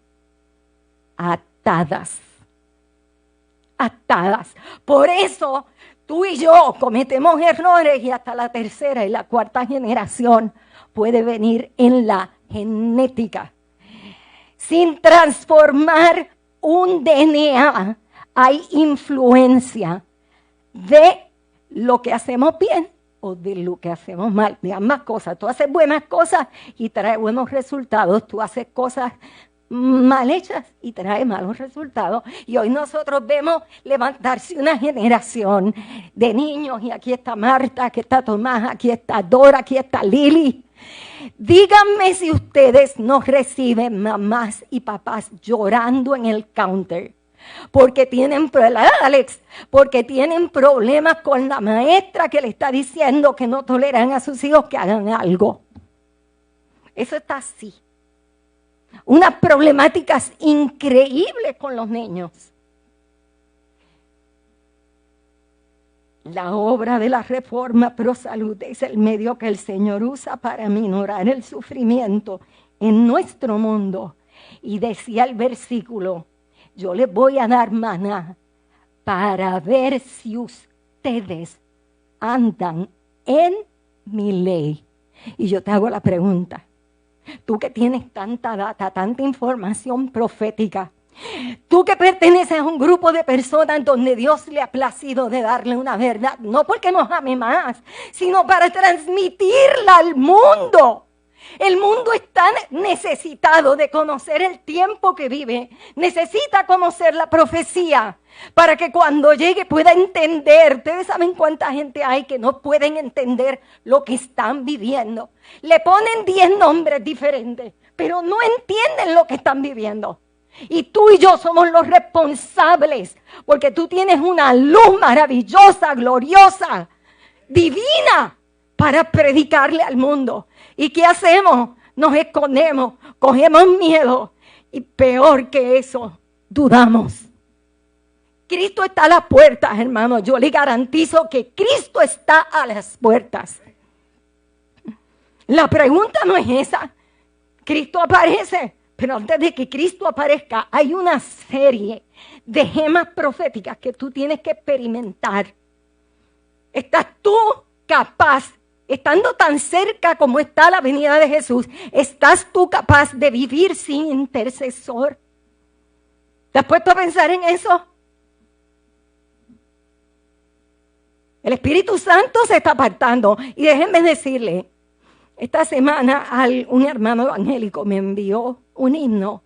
Atadas. Por eso tú y yo cometemos errores y hasta la tercera y la cuarta generación puede venir en la genética. sin transformar un DNA, hay influencia de lo que hacemos bien o de lo que hacemos mal, de ambas cosas. Tú haces buenas cosas y trae buenos resultados, tú haces cosas mal hechas y trae malos resultados. Y hoy nosotros vemos levantarse una generación de niños, y aquí está Marta, aquí está Tomás, aquí está Dora, aquí está Lili. Díganme si ustedes no reciben mamás y papás llorando en el counter porque tienen problemas con la maestra que le está diciendo que no toleran a sus hijos que hagan algo. Eso está así. Unas problemáticas increíbles con los niños. La obra de la Reforma Pro Salud es el medio que el Señor usa para minorar el sufrimiento en nuestro mundo. Y decía el versículo, yo les voy a dar maná para ver si ustedes andan en mi ley. Y yo te hago la pregunta, tú que tienes tanta data, tanta información profética, tú que perteneces a un grupo de personas donde Dios le ha placido de darle una verdad, no porque nos ame más, sino para transmitirla al mundo. El mundo está necesitado de conocer el tiempo que vive, necesita conocer la profecía para que cuando llegue pueda entender. Ustedes saben cuánta gente hay que no pueden entender lo que están viviendo. Le ponen 10 nombres diferentes, pero no entienden lo que están viviendo. Y tú y yo somos los responsables, porque tú tienes una luz maravillosa, gloriosa, divina, para predicarle al mundo. ¿Y qué hacemos? Nos escondemos, cogemos miedo y peor que eso, dudamos. Cristo está a las puertas, hermano. Yo le garantizo que Cristo está a las puertas. La pregunta no es esa. Cristo aparece. Pero antes de que Cristo aparezca, hay una serie de gemas proféticas que tú tienes que experimentar. ¿Estás tú capaz, estando tan cerca como está la venida de Jesús, estás tú capaz de vivir sin intercesor? ¿Te has puesto a pensar en eso? El Espíritu Santo se está apartando. Y déjenme decirle, esta semana un hermano evangélico me envió un himno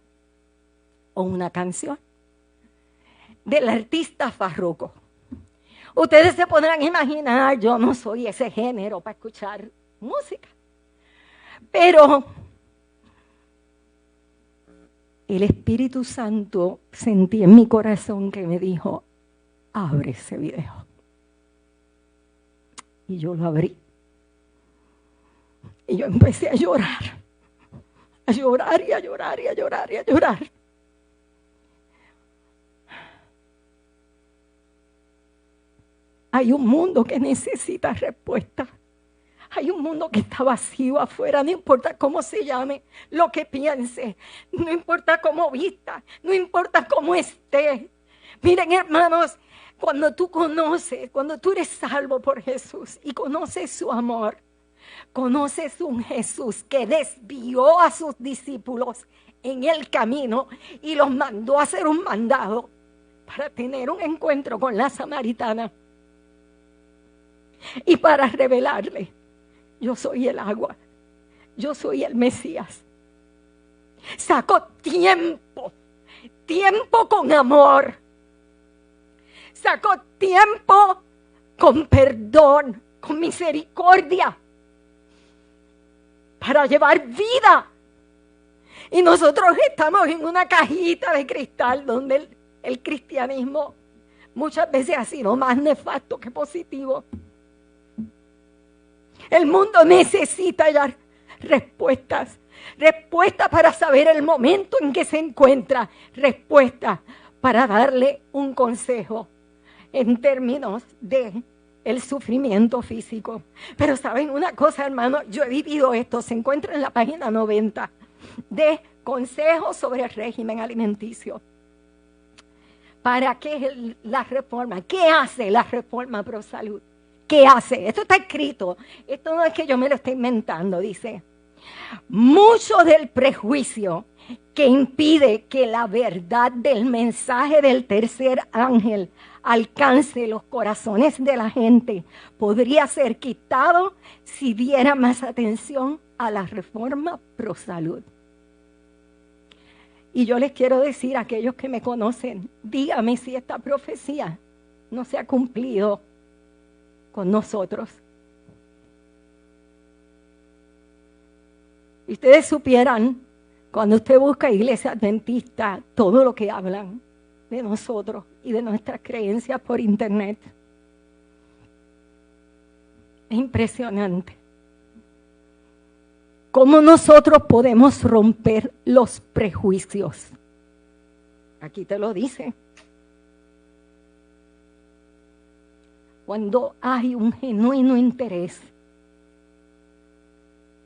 o una canción del artista Farruko. Ustedes se podrán imaginar, yo no soy ese género para escuchar música. Pero el Espíritu Santo sentí en mi corazón que me dijo, abre ese video. Y yo lo abrí. Y yo empecé a llorar. A llorar y a llorar y a llorar y a llorar. Hay un mundo que necesita respuesta. Hay un mundo que está vacío afuera, no importa cómo se llame, lo que piense, no importa cómo vista, no importa cómo esté. Miren, hermanos, cuando tú conoces, cuando tú eres salvo por Jesús y conoces su amor, conoces un Jesús que desvió a sus discípulos en el camino y los mandó a hacer un mandado para tener un encuentro con la samaritana y para revelarle, yo soy el agua, yo soy el Mesías. Sacó tiempo con amor, sacó tiempo con perdón, con misericordia, para llevar vida. Y nosotros estamos en una cajita de cristal donde el cristianismo muchas veces ha sido más nefasto que positivo. El mundo necesita hallar respuestas para saber el momento en que se encuentra, respuestas para darle un consejo en términos de el sufrimiento físico. Pero saben una cosa, hermano, yo he vivido esto, se encuentra en la página 90 de consejos sobre el régimen alimenticio. ¿Para qué la reforma? ¿Qué hace la Reforma Pro Salud? ¿Qué hace? Esto está escrito, esto no es que yo me lo esté inventando, dice. Mucho del prejuicio que impide que la verdad del mensaje del tercer ángel alcance los corazones de la gente, podría ser quitado si diera más atención a la reforma pro salud. Y yo les quiero decir a aquellos que me conocen, dígame si esta profecía no se ha cumplido con nosotros. Y ustedes supieran, cuando usted busca Iglesia Adventista, todo lo que hablan de nosotros y de nuestras creencias por internet. Es impresionante. ¿Cómo nosotros podemos romper los prejuicios? Aquí te lo dice. Cuando hay un genuino interés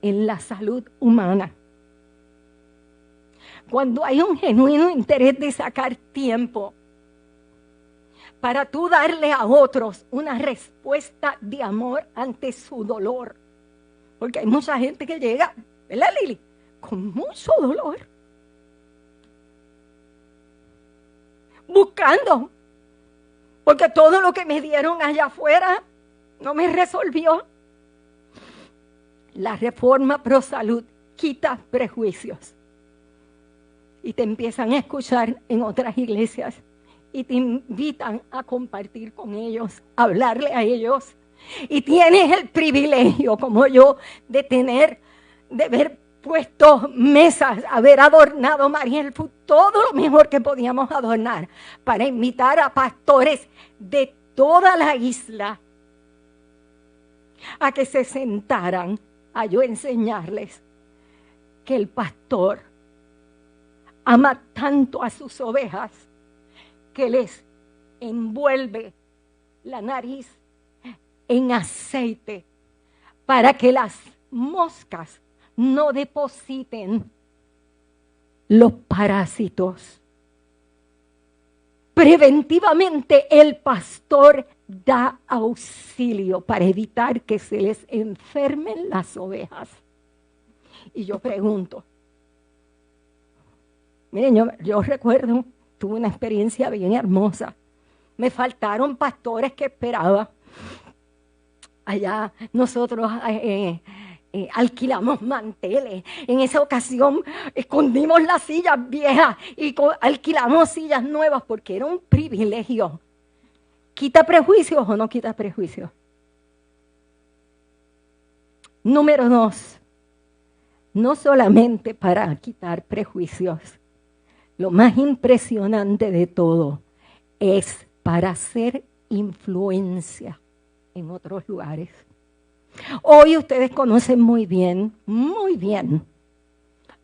en la salud humana. Cuando hay un genuino interés de sacar tiempo para tú darle a otros una respuesta de amor ante su dolor. Porque hay mucha gente que llega, ¿verdad, Lili? Con mucho dolor. Buscando. Porque todo lo que me dieron allá afuera no me resolvió. La reforma pro salud quita prejuicios. Y te empiezan a escuchar en otras iglesias. Y te invitan a compartir con ellos, a hablarle a ellos. Y tienes el privilegio, como yo, de haber puesto mesas, haber adornado Mariel Food, todo lo mejor que podíamos adornar, para invitar a pastores de toda la isla a que se sentaran a yo enseñarles que el pastor ama tanto a sus ovejas que les envuelve la nariz en aceite para que las moscas no depositen los parásitos. Preventivamente el pastor da auxilio para evitar que se les enfermen las ovejas. Y yo pregunto, miren, yo recuerdo, tuve una experiencia bien hermosa. Me faltaron pastores que esperaba. Allá nosotros alquilamos manteles. En esa ocasión escondimos las sillas viejas y alquilamos sillas nuevas porque era un privilegio. ¿Quita prejuicios o no quita prejuicios? Número 2, no solamente para quitar prejuicios, lo más impresionante de todo es para hacer influencia en otros lugares. Hoy ustedes conocen muy bien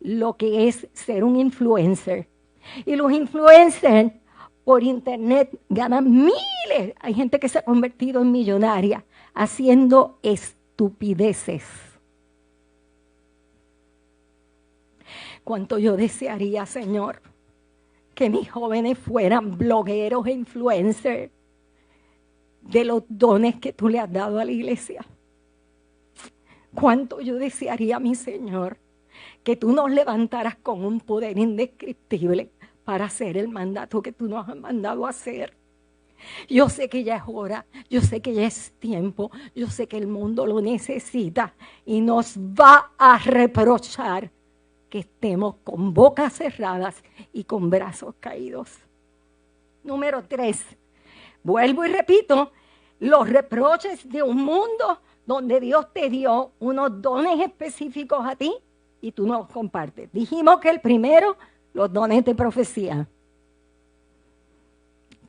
lo que es ser un influencer. Y los influencers por internet ganan miles. Hay gente que se ha convertido en millonaria haciendo estupideces. Cuánto yo desearía, Señor, que mis jóvenes fueran blogueros e influencers de los dones que tú le has dado a la iglesia. Cuánto yo desearía, mi Señor, que tú nos levantaras con un poder indescriptible para hacer el mandato que tú nos has mandado a hacer. Yo sé que ya es hora, yo sé que ya es tiempo, yo sé que el mundo lo necesita y nos va a reprochar que estemos con bocas cerradas y con brazos caídos. Número 3, vuelvo y repito, los reproches de un mundo donde Dios te dio unos dones específicos a ti y tú no los compartes. Dijimos que el primero, los dones de profecía.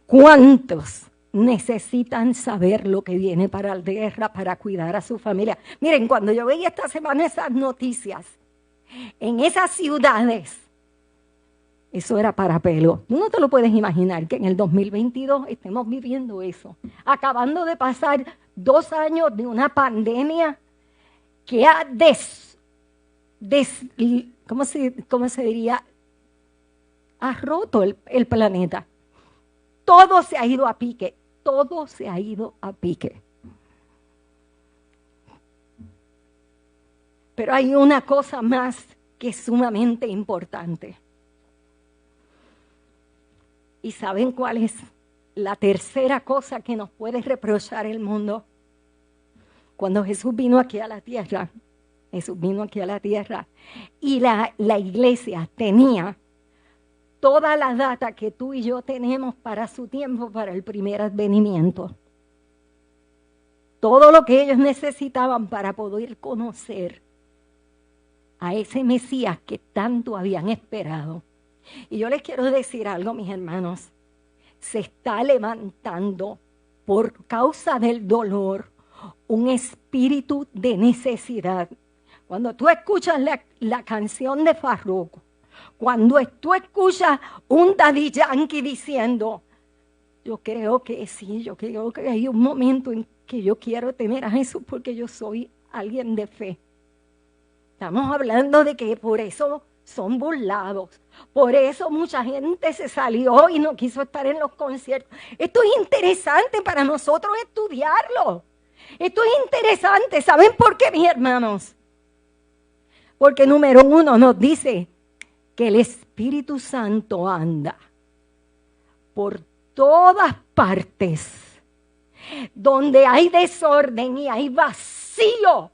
¿Cuántos necesitan saber lo que viene para la guerra, para cuidar a su familia? Miren, cuando yo veía esta semana esas noticias, en esas ciudades, eso era para pelo. Tú no te lo puedes imaginar que en el 2022 estemos viviendo eso. Acabando de pasar 2 años de una pandemia que ha ¿cómo se diría? Ha roto el planeta. Todo se ha ido a pique. Todo se ha ido a pique. Pero hay una cosa más que es sumamente importante. ¿Y saben cuál es la tercera cosa que nos puede reprochar el mundo? Cuando Jesús vino aquí a la tierra, y la iglesia tenía toda la data que tú y yo tenemos para su tiempo, para el primer advenimiento. Todo lo que ellos necesitaban para poder conocer a ese Mesías que tanto habían esperado. Y yo les quiero decir algo, mis hermanos. Se está levantando por causa del dolor un espíritu de necesidad. Cuando tú escuchas la canción de Farruko, cuando tú escuchas un Daddy Yankee diciendo, yo creo que sí, yo creo que hay un momento en que yo quiero tener a Jesús porque yo soy alguien de fe. Estamos hablando de que por eso son burlados. Por eso mucha gente se salió y no quiso estar en los conciertos. Esto es interesante para nosotros estudiarlo. Esto es interesante. ¿Saben por qué, mis hermanos? Porque número 1 nos dice que el Espíritu Santo anda por todas partes donde hay desorden y hay vacío,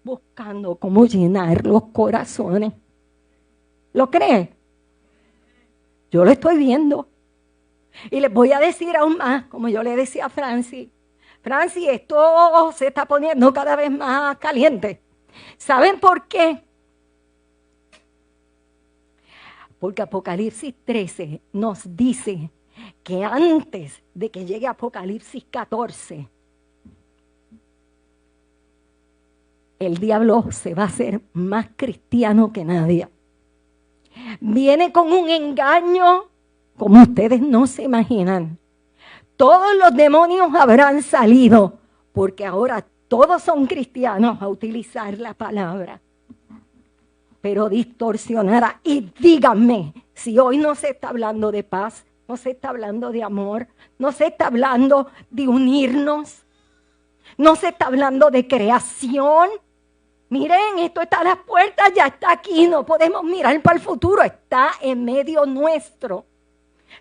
buscando cómo llenar los corazones. ¿Lo cree? Yo lo estoy viendo. Y les voy a decir aún más, como yo le decía a Francis, esto se está poniendo cada vez más caliente. ¿Saben por qué? Porque Apocalipsis 13 nos dice que antes de que llegue Apocalipsis 14, el diablo se va a hacer más cristiano que nadie. Viene con un engaño como ustedes no se imaginan. Todos los demonios habrán salido porque ahora todos son cristianos a utilizar la palabra. Pero distorsionará. Y díganme, si hoy no se está hablando de paz, no se está hablando de amor, no se está hablando de unirnos, no se está hablando de creación. Miren, esto está a las puertas, ya está aquí, no podemos mirar para el futuro, está en medio nuestro.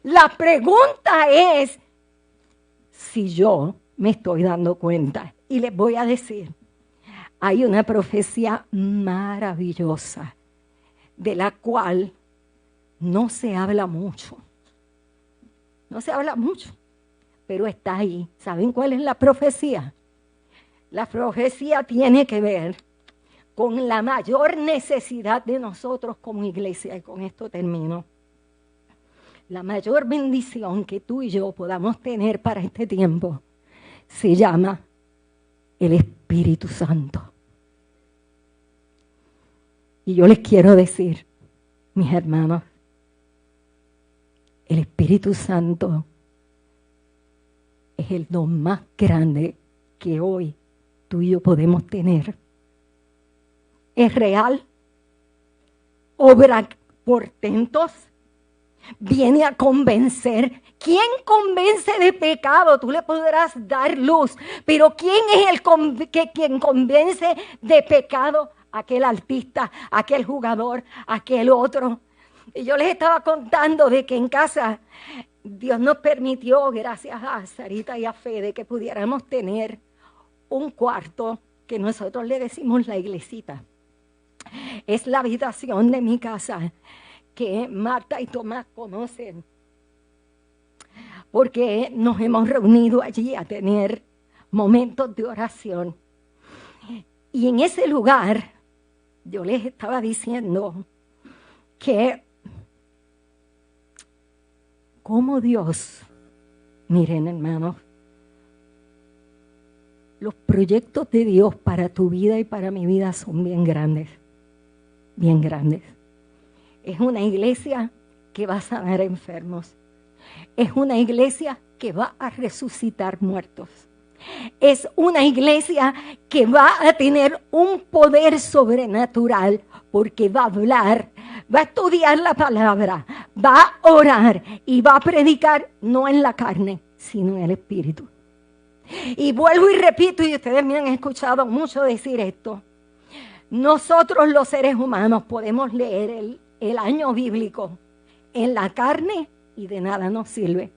La pregunta es si yo me estoy dando cuenta. Y les voy a decir, hay una profecía maravillosa de la cual no se habla mucho. No se habla mucho, pero está ahí. ¿Saben cuál es la profecía? La profecía tiene que ver con la mayor necesidad de nosotros como iglesia. Y con esto termino. La mayor bendición que tú y yo podamos tener para este tiempo se llama el Espíritu Santo. Y yo les quiero decir, mis hermanos, el Espíritu Santo es el don más grande que hoy tú y yo podemos tener. Es real, obra portentos, viene a convencer. ¿Quién convence de pecado? Tú le podrás dar luz, pero ¿quién es quien convence de pecado? Aquel artista, aquel jugador, aquel otro. Y yo les estaba contando de que en casa Dios nos permitió, gracias a Sarita y a Fede, que pudiéramos tener un cuarto que nosotros le decimos la iglesita. Es la habitación de mi casa que Marta y Tomás conocen, porque nos hemos reunido allí a tener momentos de oración. Y en ese lugar, yo les estaba diciendo que como Dios, miren hermanos, los proyectos de Dios para tu vida y para mi vida son bien grandes, bien grandes. Es una iglesia que va a sanar enfermos. Es una iglesia que va a resucitar muertos. Es una iglesia que va a tener un poder sobrenatural porque va a hablar, va a estudiar la palabra, va a orar y va a predicar no en la carne, sino en el Espíritu. Y vuelvo y repito, y ustedes me han escuchado mucho decir esto. Nosotros los seres humanos podemos leer el año bíblico en la carne y de nada nos sirve.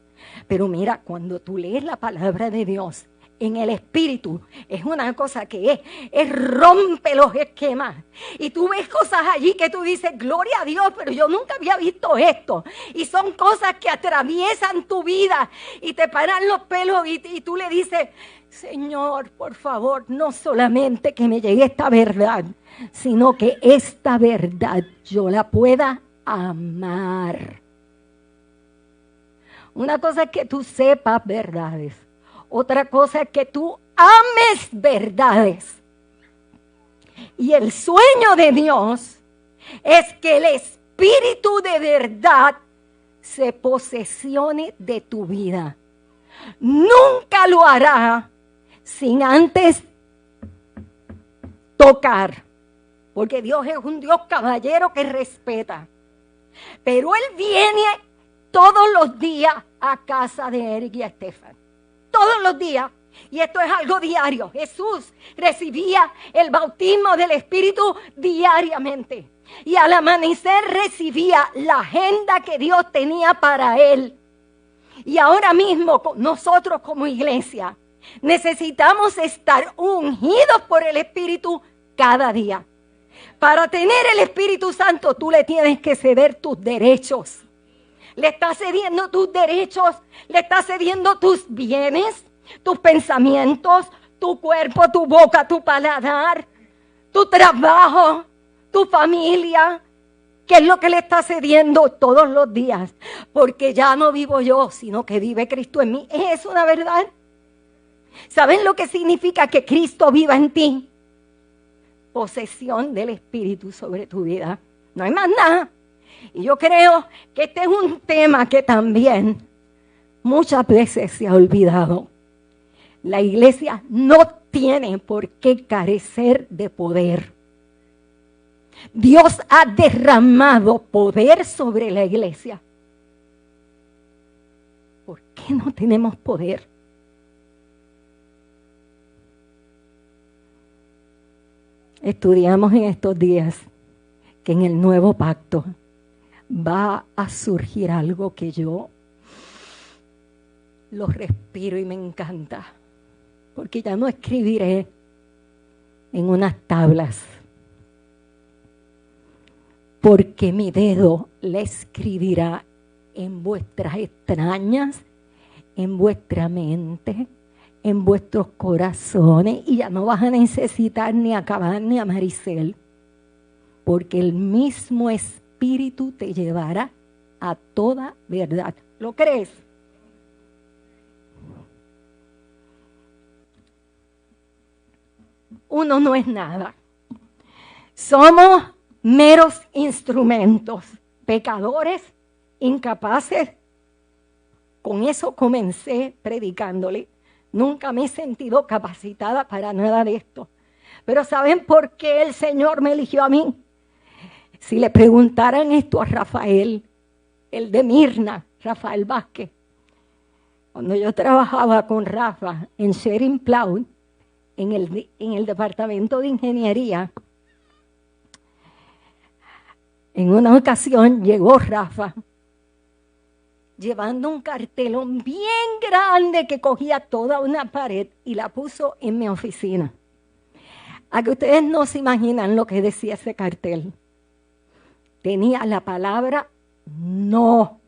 Pero mira, cuando tú lees la palabra de Dios en el Espíritu, es una cosa que rompe los esquemas. Y tú ves cosas allí que tú dices, gloria a Dios, pero yo nunca había visto esto. Y son cosas que atraviesan tu vida y te paran los pelos y tú le dices, Señor, por favor, no solamente que me llegue esta verdad, sino que esta verdad yo la pueda amar. Una cosa es que tú sepas verdades. Otra cosa es que tú ames verdades. Y el sueño de Dios es que el Espíritu de verdad se posesione de tu vida. Nunca lo hará sin antes tocar. Porque Dios es un Dios caballero que respeta. Pero Él viene todos los días a casa de Eric y a Estefan. Todos los días. Y esto es algo diario. Jesús recibía el bautismo del Espíritu diariamente. Y al amanecer recibía la agenda que Dios tenía para él. Y ahora mismo nosotros como iglesia necesitamos estar ungidos por el Espíritu cada día. Para tener el Espíritu Santo tú le tienes que ceder tus derechos. Le estás cediendo tus derechos, le estás cediendo tus bienes, tus pensamientos, tu cuerpo, tu boca, tu paladar, tu trabajo, tu familia. ¿Qué es lo que le estás cediendo todos los días? Porque ya no vivo yo, sino que vive Cristo en mí. ¿Es una verdad? ¿Saben lo que significa que Cristo viva en ti? Posesión del Espíritu sobre tu vida. No hay más nada. Y yo creo que este es un tema que también muchas veces se ha olvidado. La iglesia no tiene por qué carecer de poder. Dios ha derramado poder sobre la iglesia. ¿Por qué no tenemos poder? Estudiamos en estos días que en el nuevo pacto va a surgir algo que yo lo respiro y me encanta. Porque ya no escribiré en unas tablas. Porque mi dedo le escribirá en vuestras extrañas, en vuestra mente, en vuestros corazones. Y ya no vas a necesitar ni a Cabán ni a Maricel. Porque el mismo Espíritu te llevará a toda verdad. ¿Lo crees? Uno no es nada. Somos meros instrumentos, pecadores, incapaces. Con eso comencé predicándole. Nunca me he sentido capacitada para nada de esto. Pero ¿saben por qué el Señor me eligió a mí? Si le preguntaran esto a Rafael, el de Mirna, Rafael Vázquez, cuando yo trabajaba con Rafa en Sharing Plow, en el departamento de ingeniería, en una ocasión llegó Rafa llevando un cartelón bien grande que cogía toda una pared y la puso en mi oficina. A que ustedes no se imaginan lo que decía ese cartel. Tenía la palabra no.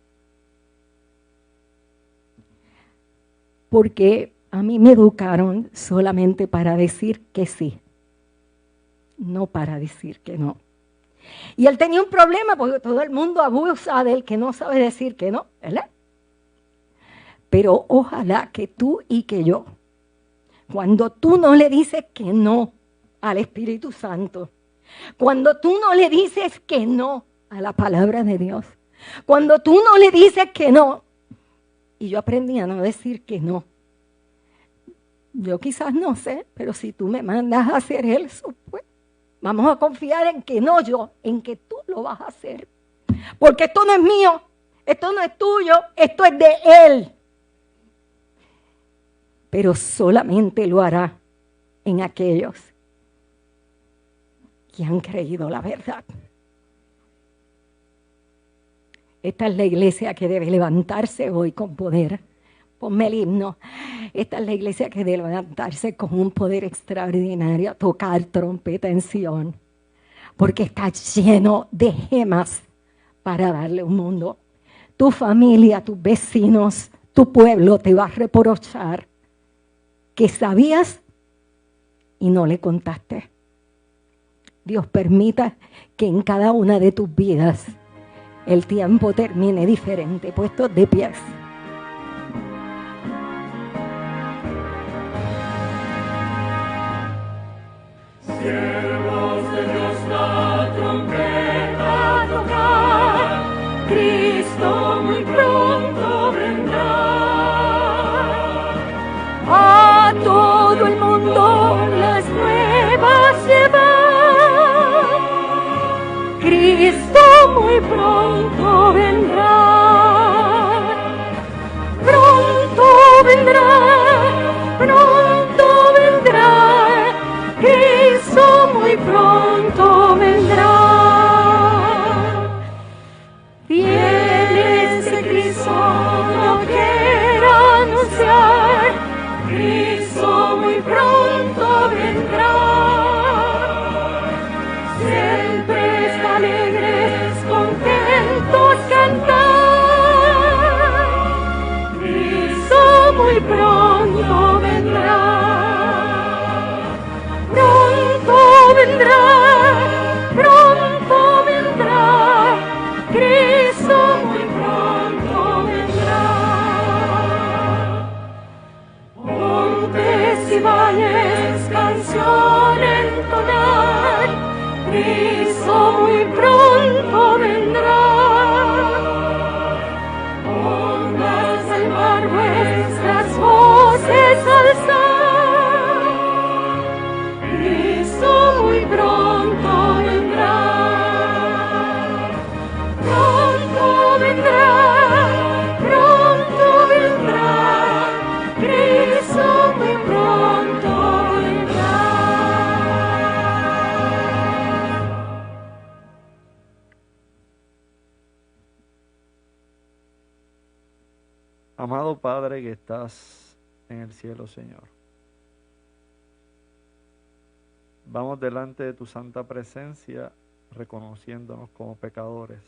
Porque a mí me educaron solamente para decir que sí, no para decir que no. Y él tenía un problema porque todo el mundo abusa del que no sabe decir que no, ¿verdad? Pero ojalá que tú y que yo, cuando tú no le dices que no al Espíritu Santo, cuando tú no le dices que no a la palabra de Dios, cuando tú no le dices que no, y yo aprendí a no decir que no. Yo quizás no sé, pero si tú me mandas a hacer eso, pues vamos a confiar en que no yo, en que tú lo vas a hacer. Porque esto no es mío, esto no es tuyo, esto es de Él. Pero solamente lo hará en aquellos que han creído la verdad. Esta es la iglesia que debe levantarse hoy con poder. Ponme el himno. Esta es la iglesia que debe levantarse con un poder extraordinario, tocar trompeta en Sion, porque está lleno de gemas para darle un mundo. Tu familia, tus vecinos, tu pueblo te va a reprochar que sabías y no le contaste. Dios permita que en cada una de tus vidas el tiempo termine diferente. Puestos de pies. Siervos de Dios, la trompeta a tocar, Cristo muy pronto vendrá. A todo el mundo las nuevas llevar. Cristo muy pronto vendrá. Pronto vendrá, pronto vendrá. Cristo muy pronto vendrá. Fiel ese Cristo no quiero anunciar. Cristo muy pronto vendrá. Siempre está alegres, contentos cantar. Cristo muy pronto vendrá. Pronto vendrá, pronto vendrá. Cristo muy pronto vendrá. Montes y valles, canción entonar. Cristo muy pronto vendrá. Ondas al mar vuestras voces alzar. Cristo muy pronto vendrá. Pronto vendrá, pronto vendrá. Cristo muy pronto vendrá. Amado Padre que estás en el cielo, Señor, vamos delante de tu santa presencia reconociéndonos como pecadores.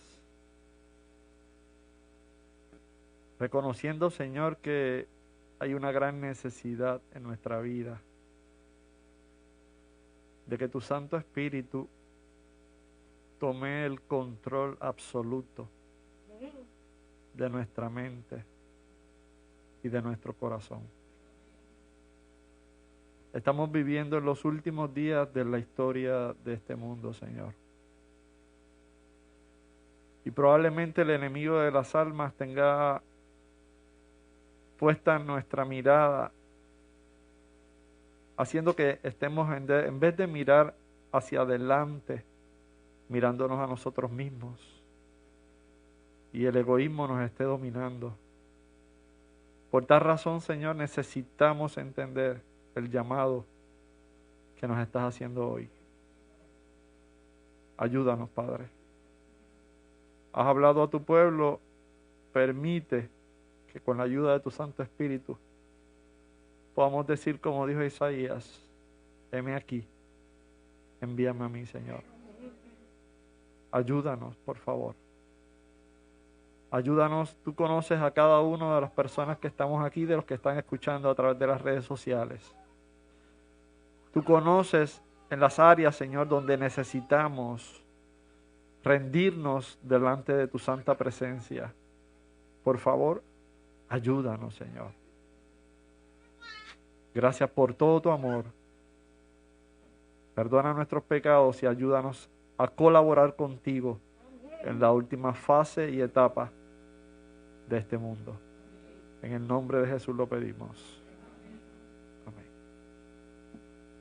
Reconociendo, Señor, que hay una gran necesidad en nuestra vida de que tu Santo Espíritu tome el control absoluto de nuestra mente y de nuestro corazón. Estamos viviendo en los últimos días de la historia de este mundo, Señor. Y probablemente el enemigo de las almas tenga puesta nuestra mirada, haciendo que estemos, en vez de mirar hacia adelante, mirándonos a nosotros mismos, y el egoísmo nos esté dominando. Por tal razón, Señor, necesitamos entender el llamado que nos estás haciendo hoy. Ayúdanos, Padre. Has hablado a tu pueblo, permite que con la ayuda de tu Santo Espíritu podamos decir como dijo Isaías: heme aquí, envíame a mí, Señor. Ayúdanos, por favor. Ayúdanos, tú conoces a cada una de las personas que estamos aquí, de los que están escuchando a través de las redes sociales. Tú conoces en las áreas, Señor, donde necesitamos rendirnos delante de tu santa presencia. Por favor, ayúdanos, Señor. Gracias por todo tu amor. Perdona nuestros pecados y ayúdanos a colaborar contigo en la última fase y etapa de este mundo. En el nombre de Jesús lo pedimos.